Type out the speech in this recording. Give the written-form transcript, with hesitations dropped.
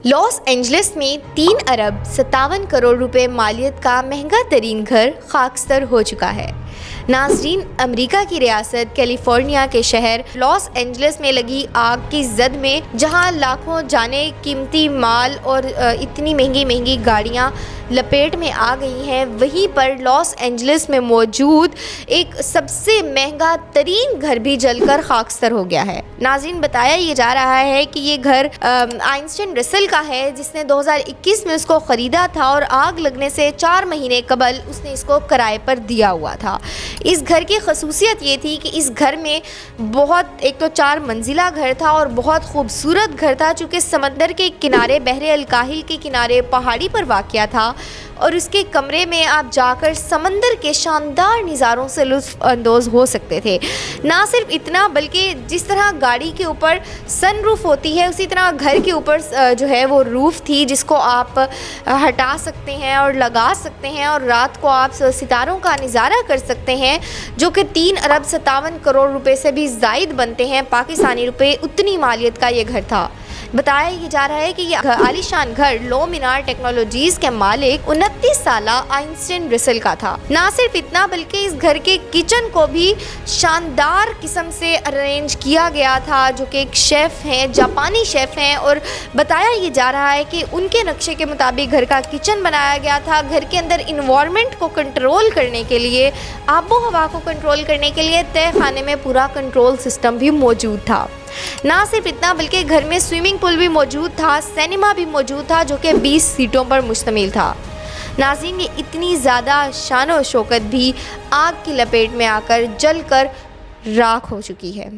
Los Angeles में 3 अरब 57 करोड़ रुपए मालियत का महंगा तरीन घर खाकस्तर हो चुका है। नाज़रीन, अमेरिका की रियासत कैलिफोर्निया के शहर लॉस एंजलिस में लगी आग की जद में जहां लाखों जाने कीमती माल और इतनी महंगी महंगी गाड़ियां लपेट में आ गई हैं, वहीं पर लॉस एंजलिस में मौजूद एक सबसे महंगा तरीन घर भी जलकर खाकस्तर हो गया है। नाज़रीन, बताया ये जा रहा है कि ये घर आइंस्टीन रसेल का है, जिसने 2021 में उसको ख़रीदा था और आग लगने से 4 महीने कबल उसने इसको किराए पर दिया हुआ था। इस घर की खसूसियत ये थी कि इस घर में एक तो 4 मंजिला घर था और बहुत खूबसूरत घर था, चूँकि समंदर के किनारे बहरे अलकाहिल के किनारे पहाड़ी पर वाक़या था और उसके कमरे में आप जाकर समंदर के शानदार नज़ारों से लुत्फ़ अंदोज़ हो सकते थे। ना सिर्फ इतना, बल्कि जिस तरह गाड़ी के ऊपर सन रूफ़ होती है, उसी तरह घर के ऊपर जो है वो रूफ़ थी, जिसको आप हटा सकते हैं और लगा सकते हैं और रात को आप सितारों का नज़ारा कर सकते हैं, जो कि 3 अरब 57 करोड़ रुपए से भी ज़ायद बनते हैं पाकिस्तानी रुपए। उतनी मालियत का ये घर था। बताया ये जा रहा है कि ये आलीशान घर लो मीनार टेक्नोलॉजीज के मालिक 29 साला आइंस्टीन रसेल का था। ना सिर्फ इतना, बल्कि इस घर के किचन को भी शानदार किस्म से अरेंज किया गया था, जो कि एक शेफ़ हैं, जापानी शेफ़ हैं, और बताया ये जा रहा है कि उनके नक्शे के मुताबिक घर का किचन बनाया गया था। घर के अंदर इन्वायरमेंट को कंट्रोल करने के लिए, आबो हवा को कंट्रोल करने के लिए तय खाने में पूरा कंट्रोल सिस्टम भी मौजूद था। ना सिर्फ इतना, बल्कि घर में स्विमिंग पूल भी मौजूद था, सिनेमा भी मौजूद था, जो कि 20 सीटों पर मुश्तमिल था। नाज़रीन, ये इतनी ज़्यादा शान और शौकत भी आग की लपेट में आकर जलकर राख हो चुकी है।